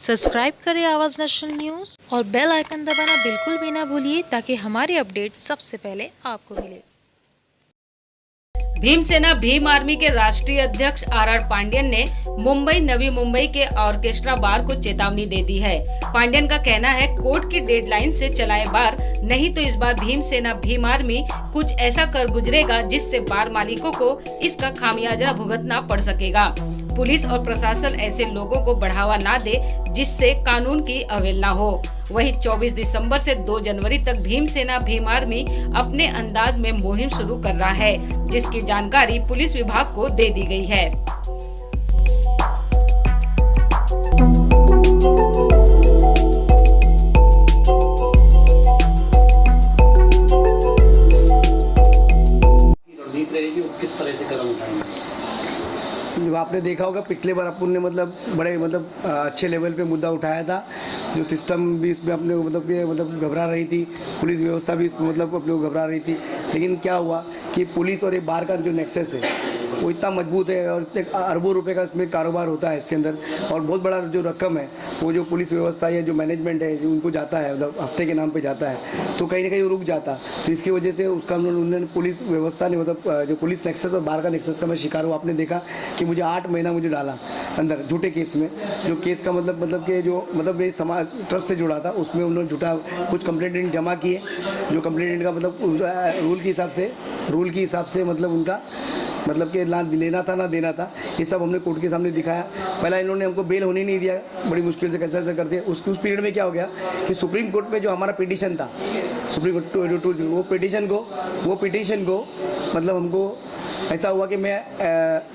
Subscribe करें आवाज़ national news और बेल आइकन दबाना बिल्कुल भी ना भूलिए ताकि हमारी अपडेट सबसे पहले आपको मिले। भीमसेना भीम आर्मी के राष्ट्रीय अध्यक्ष आर पांड्यन ने मुंबई नवी मुंबई के ऑर्केस्ट्रा बार को चेतावनी दे दी है। पांड्यन का कहना है, कोर्ट की डेडलाइन से चलाए बार, नहीं तो इस बार भीमसेना भीम आर्मी कुछ ऐसा कर गुजरेगा जिससे बार मालिकों को इसका खामियाजा भुगतना पड़ सकेगा। पुलिस और प्रशासन ऐसे लोगों को बढ़ावा ना दे जिससे कानून की अवहेलना हो। वहीं 24 दिसंबर से 2 जनवरी तक भीमसेना भीम आर्मी अपने अंदाज में मुहिम शुरू कर रहा है, जिसकी जानकारी पुलिस विभाग को दे दी गई है। रणनीति रहेगी और किस तरह से कदम उठाएंगे? जो आपने देखा होगा पिछले बार अपन ने बड़े अच्छे लेवल पे मुद्दा उठाया था, जो सिस्टम भी इसमें अपने घबरा रही थी, पुलिस व्यवस्था भी इसमें अपने घबरा रही थी। लेकिन क्या हुआ कि पुलिस और ये बार का जो नेक्सस है वो इतना मजबूत है और अरबों रुपए का इसमें कारोबार होता है इसके अंदर, और बहुत बड़ा जो रकम है वो जो पुलिस व्यवस्था या जो मैनेजमेंट है जो उनको जाता है, हफ्ते के नाम पे जाता है, तो कहीं ना कहीं रुक जाता। तो इसकी वजह से उसका उन्होंने पुलिस व्यवस्था ने जो पुलिस नेक्सस और बार का नेक्सस का मैं शिकार हुआ। आपने देखा कि मुझे 8 महीना मुझे डाला अंदर झूठे केस में, जो केस का कि जो ये समाज ट्रस्ट से जुड़ा था, उसमें उन्होंने झूठा कुछ कंप्लेंट जमा किए, जो कंप्लेंट का रूल के हिसाब से उनका कि लेना था ना देना था, ये सब हमने कोर्ट के सामने दिखाया। पहला इन्होंने हमको बेल होने नहीं दिया, बड़ी मुश्किल से कैसे करते। उस पीरियड में क्या हो गया कि सुप्रीम कोर्ट में जो हमारा पिटीशन था, सुप्रीम कोर्ट वो पिटीशन को हमको ऐसा हुआ कि मैं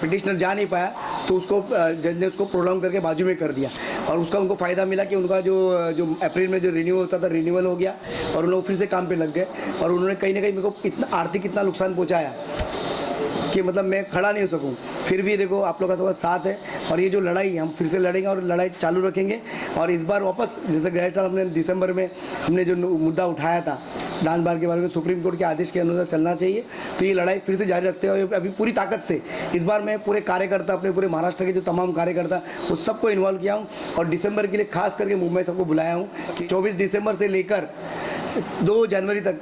पिटिशनर जा नहीं पाया, तो उसको जज ने उसको प्रोलॉन्ग करके बाजू में कर दिया, और उसका उनको फ़ायदा मिला कि उनका जो अप्रैल में जो रिन्यूअल होता था रिन्यूअल हो गया, और उन लोग फिर से काम पे लग गए, और उन्होंने कहीं ना कहीं मेरे को आर्थिक इतना नुकसान पहुँचाया कि मैं खड़ा नहीं हो सकूं। फिर भी देखो आप लोग का थोड़ा साथ है, और ये जो लड़ाई हम फिर से लड़ेंगे और लड़ाई चालू रखेंगे। और इस बार वापस जैसे गए साल हमने दिसंबर में हमने जो मुद्दा उठाया था डांस बार के बारे में, सुप्रीम कोर्ट के आदेश के अनुसार चलना चाहिए, तो ये लड़ाई फिर से जारी रखते हुए अभी पूरी ताकत से इस बार मैं पूरे कार्यकर्ता, अपने पूरे महाराष्ट्र के जो तमाम कार्यकर्ता उस सबको इन्वॉल्व किया हूँ, और दिसंबर के लिए खास करके मुंबई सबको बुलाया हूँ कि 24 दिसंबर से लेकर 2 जनवरी तक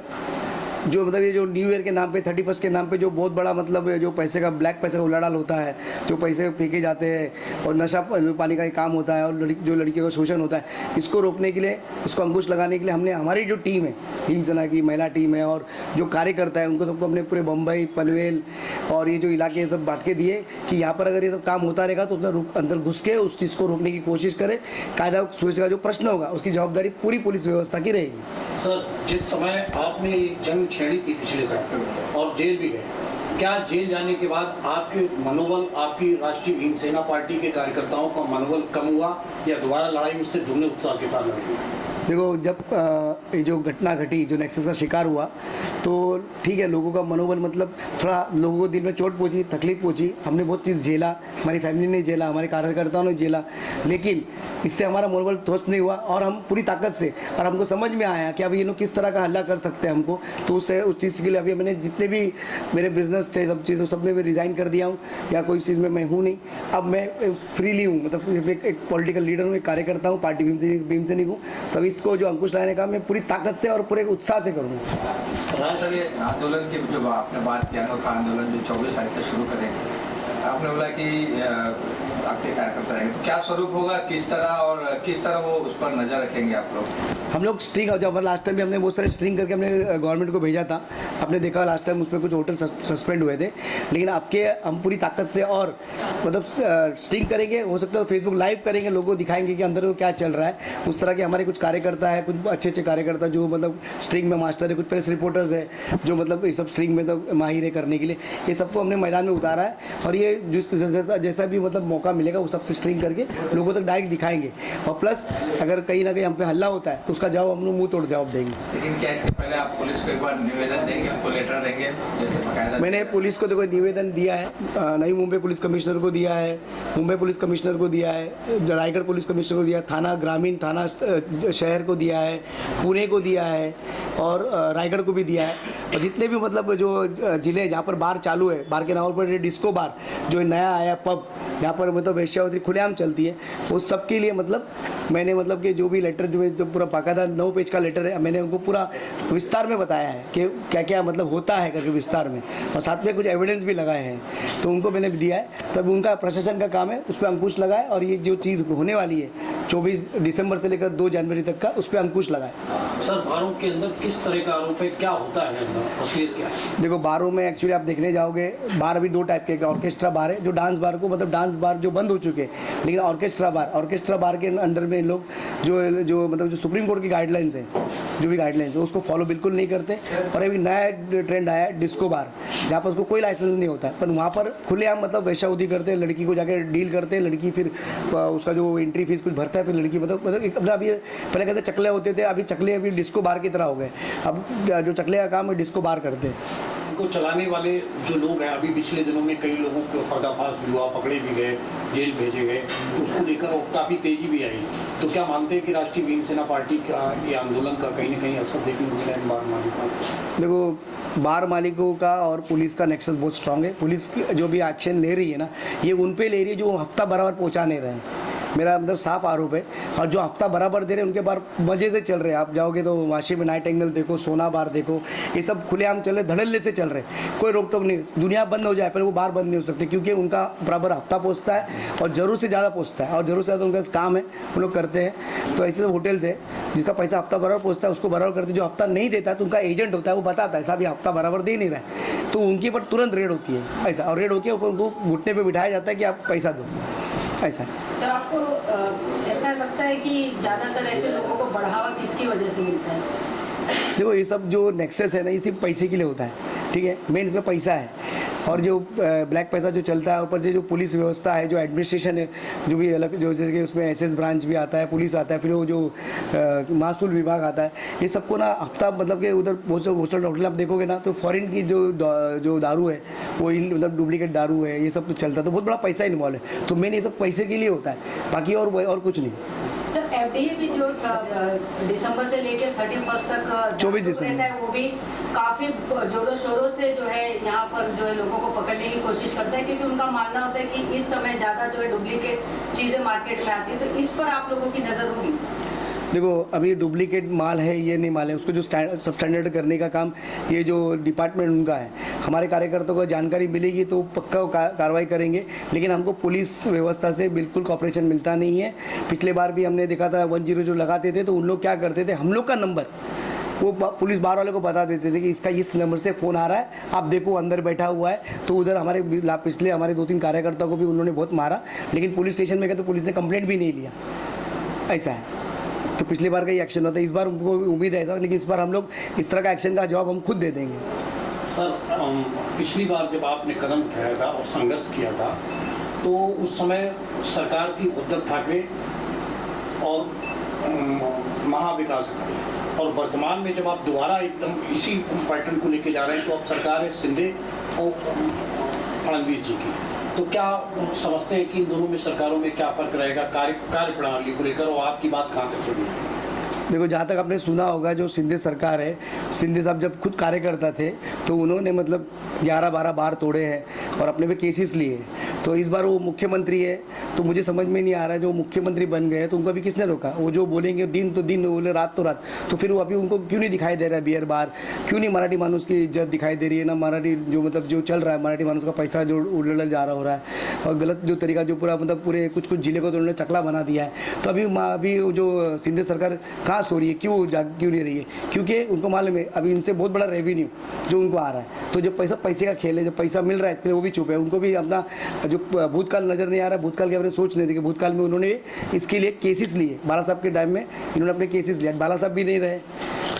जो ये जो न्यू ईयर के नाम पे 31 के नाम पे जो बहुत बड़ा जो पैसे का ब्लैक पैसे का उलाढ़ाल होता है, जो पैसे फेंके जाते हैं और नशा पानी का ही काम होता है, और जो लड़कियों का शोषण होता है, इसको रोकने के लिए, उसको अंकुश लगाने के लिए हमने हमारी जो टीम है भीमसेना की महिला टीम है और जो कार्यकर्ता है उनको सबको अपने पूरे बम्बई पनवेल और ये जो इलाके सब बांट के दिए कि यहाँ पर अगर ये सब काम होता रहेगा तो उसमें अंदर घुस के उस चीज़ को रोकने की कोशिश करे। कायदा सुव्यवस्था का जो प्रश्न होगा उसकी जवाबदारी पूरी पुलिस व्यवस्था की रहेगी। सर, जिस समय आपने जंग छेड़ी थी पिछले साल और जेल भी गए, क्या जेल जाने के बाद आपके मनोबल, आपकी राष्ट्रीय भीमसेना पार्टी के कार्यकर्ताओं का मनोबल कम हुआ या दोबारा लड़ाई उससे दुगने उत्साह के साथ लड़ी? देखो, जब ये जो घटना घटी, जो नेक्सस का शिकार हुआ, तो ठीक है लोगों का मनोबल थोड़ा लोगों को दिल में चोट पहुंची, तकलीफ पहुंची, हमने बहुत चीज़ झेला, हमारी फैमिली ने झेला, हमारे कार्यकर्ताओं ने झेला, लेकिन इससे हमारा मनोबल ध्वस्त नहीं हुआ, और हम पूरी ताकत से, और हमको समझ में आया कि अब ये लोग किस तरह का हल्ला कर सकते हैं हमको, तो उससे उस चीज़ के लिए अभी मैंने जितने भी मेरे बिजनेस थे सब चीज़ सब में मैं रिज़ाइन कर दिया हूँ, या कोई चीज़ में मैं हूँ नहीं, अब मैं फ्रीली हूँ, एक पॉलिटिकल लीडर हूँ, एक कार्यकर्ता हूँ, पार्टी भीमसेनिक हूँ, तब इसको जो अंकुश लाने का मैं पूरी ताकत से और पूरे उत्साह से करूँगा। सर, ये आंदोलन की जो आपने बात किया का आंदोलन जो 24 तारीख से शुरू करेंगे, आपने बोला कि आपके कार्यकर्ता रहेंगे, तो क्या स्वरूप होगा, किस तरह वो उस पर नजर रखेंगे आप लोग? हम लोग स्ट्रिंग, जब लास्ट टाइम भी हमने बहुत सारे स्ट्रिंग करके हमने गवर्नमेंट को भेजा था, आपने देखा लास्ट टाइम उसमें कुछ होटल सस्पेंड हुए थे, लेकिन आपके हम पूरी ताकत से और स्ट्रिंग करेंगे, हो सकता है फेसबुक लाइव करेंगे, लोगों को दिखाएंगे कि अंदर वो क्या चल रहा है। उस तरह के हमारे कुछ कार्यकर्ता है, कुछ अच्छे कार्यकर्ता जो स्ट्रिंग में मास्टर है, कुछ प्रेस रिपोर्टर्स है जो ये सब स्ट्रिंग में माहिर है करने के लिए, ये सबको हमने मैदान में उतारा है, और ये जैसा भी मौका मिलेगा वो सबसे स्ट्रिंग करके लोगों तक डायरेक्ट दिखाएंगे, और प्लस अगर कहीं ना कहीं हम पे हल्ला होता है तो उसका जवाब हम लोग मुंह तोड़ जवाब देंगे। लेकिन क्या इसके पहले आप पुलिस को एक बार निवेदन देंगे, उनको लेटर देंगे जैसे बकायदा? मैंने पुलिस को देखो निवेदन दिया है, नई मुंबई पुलिस कमिश्नर को दिया है, मुंबई पुलिस कमिश्नर को दिया है, रायगढ़ पुलिस कमिश्नर को दिया, थाना ग्रामीण थाना शहर को दिया है, पुणे को दिया है, और रायगढ़ को भी दिया है, और जितने भी जो जिले जहाँ पर बार चालू है, बार के नाम पर डिस्को बार जो नया आया पब, जहाँ पर मतलब वेश्यावृत्ति खुलेआम चलती है, वो सबके लिए मतलब मैंने मतलब कि जो भी लेटर जो पूरा बाकायदा 9 पेज का लेटर है, मैंने उनको पूरा विस्तार में बताया है कि क्या क्या मतलब होता है करके विस्तार में, और साथ में कुछ एविडेंस भी लगाए हैं, तो उनको मैंने दिया है। तब उनका प्रशासन का काम है उस पर अंकुश लगाए, और ये जो चीज़ होने वाली है 24 दिसंबर से लेकर 2 जनवरी तक का, उस पर अंकुश लगाए। सर बारों के अंदर किस तरह का आरोप है, क्या होता है अंदर, असलियत क्या है? देखो बारों में एक्चुअली आप देखने जाओगे, बार अभी 2 टाइप के ऑर्केस्ट्रा बार है, जो डांस बार को मतलब डांस बार जो बंद हो चुके हैं, लेकिन ऑर्केस्ट्रा बार के अंडर में लोग जो मतलब जो सुप्रीम कोर्ट की गाइडलाइंस है, जो भी गाइडलाइंस है उसको फॉलो बिल्कुल नहीं करते। और अभी नया ट्रेंड आया है डिस्को बार, जहाँ पर उसको कोई लाइसेंस नहीं होता, पर वहाँ पर खुलेआम मतलब वेश्यावृत्ति करते हैं, लड़की को जाकर डील करते हैं, लड़की फिर उसका जो एंट्री फीस कुछ भरता है, फिर लड़की मतलब अपना अभी पहले कहते चकले होते थे, अभी चकले अभी डिस्को बार की तरह हो गए, अब जो चकले का काम है डिस्को बार करते हैं। इनको चलाने वाले जो लोग हैं, अभी पिछले दिनों में कई लोगों को पर्दाफाश भी हुआ, पकड़े भी गए, जेल भेजे गए, उसको लेकर काफ़ी तेजी भी आई। तो क्या मानते हैं कि राष्ट्रीय भीम सेना पार्टी का ये आंदोलन का कहीं ना कहीं असर देखने को मिला है बार मालिकों को? देखो बार मालिकों का और पुलिस का नेक्सस बहुत स्ट्रांग है। पुलिस जो भी एक्शन ले रही है ना, ये उन पे ले रही है जो हफ्ता बराबर पहुँचा नहीं रहे हैं, मेरा मतलब साफ आरोप है। और जो हफ्ता बराबर दे रहे हैं उनके बार मज़े से चल रहे हैं। आप जाओगे तो वाशी में नाइट एंगल देखो, सोना बार देखो, ये सब खुलेआम चल रहे, धड़ल्ले से चल रहे, कोई रोक टोक नहीं। दुनिया बंद हो जाए पर वो बार बंद नहीं हो सकते, क्योंकि उनका बराबर हफ्ता पहुँचता है और ज़रूरत से ज़्यादा पहुँचता है, और ज़रूरत से ज़्यादा उनका काम है, वो लोग करते हैं। तो ऐसे होटल्स है जिसका पैसा हफ्ता बराबर पहुँचता है उसको बराबर करते, जो हफ्ता नहीं देता है तो उनका एजेंट होता है, वो बताता है साहब ये हफ्ता बराबर दे नहीं रहा है, तो उनके ऊपर तुरंत रेड होती है ऐसा, और रेड होकर उनको घुटने पर बिठाया जाता है कि आप पैसा दो, ऐसा। सर आपको ऐसा लगता है कि ज़्यादातर ऐसे लोगों को बढ़ावा किसकी वजह से मिलता है? देखो ये सब जो नेक्सस है ना, ये सिर्फ पैसे के लिए होता है, ठीक है, मेन इसमें पैसा है, और जो ब्लैक पैसा जो चलता है, ऊपर से जो पुलिस व्यवस्था है, जो एडमिनिस्ट्रेशन है, जो भी अलग जो जैसे कि उसमें एसएस ब्रांच भी आता है, पुलिस आता है, फिर वो जो महसूल विभाग आता है, ये सबको ना हफ्ता मतलब कि उधर बहुत से होटल होटल आप देखोगे ना, तो फॉरेन की जो दारू है वो मतलब डुप्लीकेट दारू है, ये सब तो चलता है, तो बहुत बड़ा पैसा इन्वॉल्व है। तो मेन ये सब पैसे के लिए होता है, बाकी और कुछ नहीं। सर एफडीए भी जो दिसंबर से लेकर 31 तक 24 दिसंबर है, वो भी काफी जोरों शोरों से जो है यहाँ पर जो है लोगों को पकड़ने की कोशिश करता है, क्योंकि उनका मानना होता है कि इस समय ज्यादा जो है डुप्लीकेट चीजें मार्केट में आती है, तो इस पर आप लोगों की नजर होगी? देखो अभी डुप्लीकेट माल है ये नहीं माल है, उसको जो सब स्टैंडर्ड करने का काम ये जो डिपार्टमेंट उनका है। हमारे कार्यकर्ताओं को जानकारी मिलेगी तो पक्का कार्रवाई करेंगे, लेकिन हमको पुलिस व्यवस्था से बिल्कुल कॉपरेशन मिलता नहीं है। पिछले बार भी हमने देखा था 10 जो लगाते थे तो उन लोग क्या करते थे, हम लोग का नंबर वो पुलिस बार वाले को बता देते थे कि इसका इस नंबर से फ़ोन आ रहा है, आप देखो अंदर बैठा हुआ है। तो उधर हमारे पिछले हमारे 2-3 कार्यकर्ताओं को भी उन्होंने बहुत मारा, लेकिन पुलिस स्टेशन में गए तो पुलिस ने कंप्लेंट भी नहीं लिया, ऐसा है। तो पिछली बार का ही एक्शन होता है, इस बार उनको उम्मीद है ऐसा, लेकिन इस बार हम लोग इस तरह का एक्शन का जवाब हम खुद दे देंगे। सर पिछली बार जब आपने कदम उठाया था और संघर्ष किया था, तो उस समय सरकार थी उद्धव ठाकरे और महाविकास अघाड़ी, और वर्तमान में जब आप दोबारा एकदम इसी पैटर्न को लेके जा रहे हैं तो अब सरकार है शिंदे और फडणवीस जी की, तो क्या समझते हैं कि इन दोनों में सरकारों में क्या फर्क रहेगा कार्य प्रणाली को लेकर, और आपकी बात कहाँ तक सुनी? देखो जहाँ तक आपने सुना होगा, जो शिंदे सरकार है, शिंदे साहब जब खुद कार्यकर्ता थे तो उन्होंने मतलब 11-12 बार तोड़े हैं और अपने पे केसेस लिए। तो इस बार वो मुख्यमंत्री है, तो मुझे समझ में नहीं आ रहा है, जो मुख्यमंत्री बन गए तो उनको अभी किसने रोका? वो जो बोलेंगे दिन तो दिन, बोले रात तो रात, तो फिर वो अभी उनको क्यों नहीं दिखाई दे रहा है बियर बार? क्यों नहीं मराठी मानुस की इज्जत दिखाई दे रही है ना? मराठी जो मतलब जो चल रहा है, मराठी मानुस का पैसा जो उड़ल जा रहा हो रहा है, और गलत जो तरीका जो पूरा मतलब पूरे कुछ जिले को तो उन्होंने चकला बना दिया है। तो अभी जो शिंदे सरकार कहाँ सो रही है, क्यों नहीं रही है? क्योंकि उनको मालूम है अभी इनसे बहुत बड़ा रेवेन्यू जो उनको आ रहा है, तो जो पैसे का खेल है, जब पैसा मिल रहा है इसके लिए वो भी चुप है। उनको भी अपना जो भूतकाल नज़र नहीं आ रहा है, भूतकाल के बारे में सोच नहीं रही कि भूतकाल में उन्होंने इसके लिए केसेस लिए, बाला साहब के टाइम में इन्होंने अपने केसेस लिया, बाला साहब भी नहीं रहे,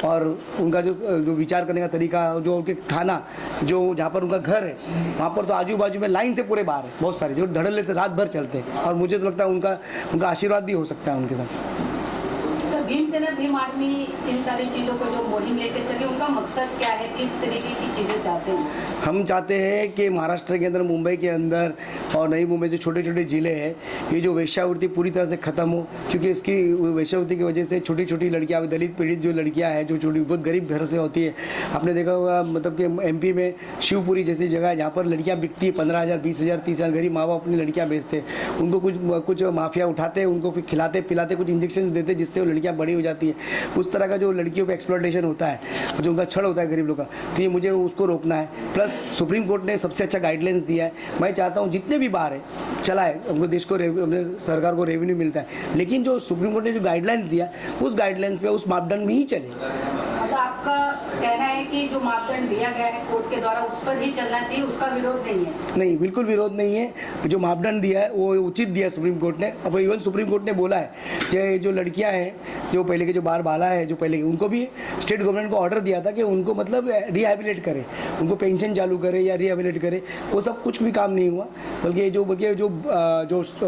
और उनका जो विचार करने का तरीका, जो उनके थाना जो जहाँ पर उनका घर है वहाँ पर तो आजू बाजू में लाइन से पूरे बाहर है बहुत सारे, जो धड़ल्ले से रात भर चलते हैं, और मुझे तो लगता है उनका आशीर्वाद भी हो सकता है उनके साथ। सर भीमसेना भीम आर्मी इन सारी चीज़ों को जो मुहिम लेके चली, उनका मकसद क्या है, किस तरीके की चीज़ें चाहते हैं? हम चाहते हैं कि महाराष्ट्र के अंदर, मुंबई के अंदर और नई मुंबई जो छोटे छोटे ज़िले हैं, ये जो वेश्यावृत्ति पूरी तरह से ख़त्म हो, क्योंकि इसकी वेश्यावृत्ति की वजह से छोटी छोटी लड़कियाँ, दलित पीड़ित जो लड़कियाँ हैं, जो छोटी बहुत गरीब घर से होती है, आपने देखा होगा मतलब कि एमपी में शिवपुरी जैसी जगह है जहाँ पर लड़कियाँ बिकती है, 15,000 20,000 30,000 गरीब माँ बाप अपनी लड़कियाँ बेचते हैं, उनको कुछ माफिया उठाते हैं, उनको फिर खिलाते पिलाते, कुछ इंजेक्शन देते जिससे वो लड़कियाँ बड़ी हो जाती है। उस तरह का जो लड़कियों पे एक्सप्लॉयटेशन होता है, जो उनका छल होता है गरीब लोग का, तो ये मुझे उसको रोकना है। प्लस सुप्रीम कोर्ट ने सबसे अच्छा गाइडलाइंस दिया है। मैं चाहता हूँ जितने भी बार है चला है, हमको देश को अपने सरकार को रेवेन्यू मिलता है, लेकिन जो सुप्रीम कोर्ट ने जो गाइडलाइंस दिया उस गाइडलाइंस पे, उस मापदंड में ही चले। मतलब आपका कहना है कि जो मापदंड दिया गया है कोर्ट के द्वारा उस पर ही चलना चाहिए, उसका विरोध नहीं है? नहीं, बिल्कुल विरोध नहीं है। जो मापदंड दिया है वो उचित दिया है सुप्रीम कोर्ट ने। अब इवन सुप्रीम कोर्ट ने बोला है कि जो लड़कियां हैं, जो पहले के जो बार बाला है, जो पहले के, उनको भी स्टेट गवर्नमेंट को ऑर्डर दिया था कि उनको मतलब रिहेबिलिट करे, उनको पेंशन चालू करे या रिहेबिलिट करे। वो सब कुछ भी काम नहीं हुआ, बल्कि जो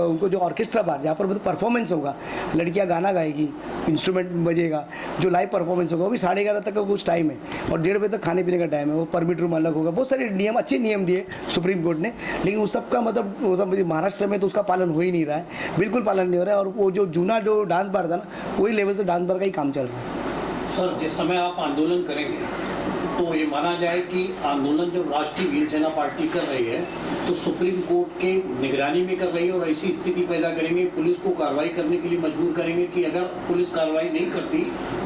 उनको जो ऑर्केस्ट्रा बार जहाँ पर मतलब परफॉर्मेंस होगा, लड़कियाँ गाना गाएगी, इंस्ट्रूमेंट बजेगा, जो लाइव परफॉर्मेंस होगा वो भी 11:30 तक का कुछ टाइम है और 1:30 बजे तक खाने पीने का टाइम है। वो परमिट रूम अलग होगा, बहुत सारे नियम, अच्छे नियम दिए सुप्रीम कोर्ट ने, लेकिन उस सब का मतलब वो सब महाराष्ट्र में तो उसका पालन हो ही नहीं रहा है, बिल्कुल पालन नहीं हो रहा है। और वो जो जूना जो डांस बार था ना, वही लेवल से डांस बार का ही काम चल रहा है। सर, जिस समय आप आंदोलन करेंगे तो ये माना जाए कि आंदोलन जब राष्ट्रीय भीमसेना पार्टी कर रही है तो सुप्रीम कोर्ट के निगरानी में कर रही है और ऐसी स्थिति पैदा करेंगे, पुलिस को कार्रवाई करने के लिए मजबूर करेंगे कि अगर पुलिस कार्रवाई नहीं करती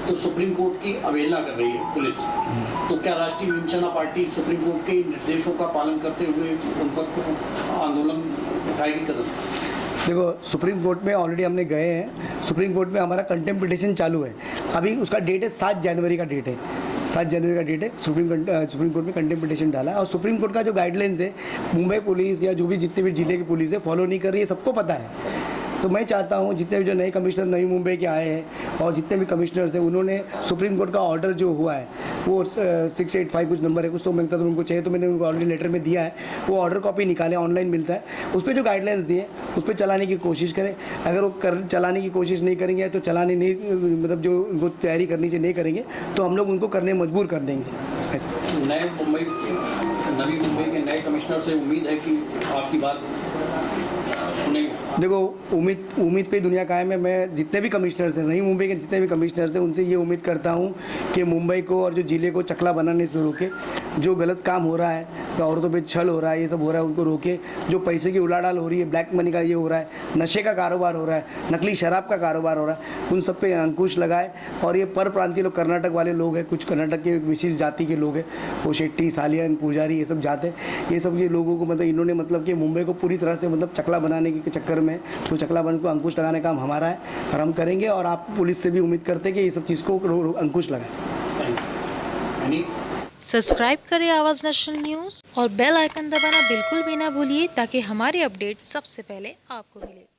तो सुप्रीम कोर्ट की अवहेलना कर रही है पुलिस। तो क्या राष्ट्रीय भीमसेना पार्टी सुप्रीम कोर्ट के निर्देशों का पालन करते हुए उन पर आंदोलन उठाएगी कदम? देखो, सुप्रीम कोर्ट में ऑलरेडी हमने गए हैं, सुप्रीम कोर्ट में हमारा कंटेम्प्ट पिटीशन चालू है। अभी उसका डेट है 7 जनवरी का डेट है, 7 जनवरी का डेट है। सुप्रीम कोर्ट में कंटेम्प्ट पिटीशन डाला है और सुप्रीम कोर्ट का जो गाइडलाइंस है, मुंबई पुलिस या जो भी जितने भी जिले की पुलिस है फॉलो नहीं कर रही है, सबको पता है। तो मैं चाहता हूँ जितने भी जो नए कमिश्नर नई मुंबई के आए हैं और जितने भी कमिश्नर्स हैं, उन्होंने सुप्रीम कोर्ट का ऑर्डर जो हुआ है वो 685 कुछ नंबर है कुछ, तो मैं तो उनको चाहिए तो मैंने उनको ऑलरेडी लेटर में दिया है, वो ऑर्डर कॉपी निकाले, ऑनलाइन मिलता है, उस पर जो गाइडलाइंस दिए उस पर चलाने की कोशिश करें। अगर वो चलाने की कोशिश नहीं करेंगे तो चलाने नहीं, मतलब जो उनको तैयारी करनी चाहिए नहीं करेंगे तो हम लोग उनको करने मजबूर कर देंगे। ऐसा नवी मुंबई के नए कमिश्नर से उम्मीद है कि आपकी बात सुनेंगे? देखो, उम्मीद पे दुनिया कायम है। मैं जितने भी कमिश्नर्स हैं, नई मुंबई के जितने भी कमिश्नर्स हैं, उनसे ये उम्मीद करता हूँ कि मुंबई को और जो ज़िले को चकला बनाने से रोके, जो गलत काम हो रहा है, तो औरतों पे छल हो रहा है, ये सब हो रहा है, उनको रोके। जो पैसे की उड़ाड़ाल हो रही है, ब्लैक मनी का ये हो रहा है, नशे का कारोबार हो रहा है, नकली शराब का कारोबार हो रहा है, उन सब पे अंकुश लगाए। और ये पर प्रांतीय लोग, कर्नाटक वाले लोग हैं, कुछ कर्नाटक के विशेष जाति के लोग हैं, वो शेट्टी, सालियन, पुजारी, ये सब जाते हैं, ये सब ये लोगों को मतलब इन्होंने मतलब कि मुंबई को पूरी तरह से मतलब चकला बनाने के चक्कर में, तो चकला बन को अंकुश लगाने का काम हमारा है और हम करेंगे। और आप पुलिस से भी उम्मीद करते हैं कि ये सब चीज़ को अंकुश लगाए। सब्सक्राइब करें आवाज़ नेशनल न्यूज़ और बेल आइकन दबाना बिल्कुल भी ना भूलिए ताकि हमारे अपडेट सबसे पहले आपको मिले।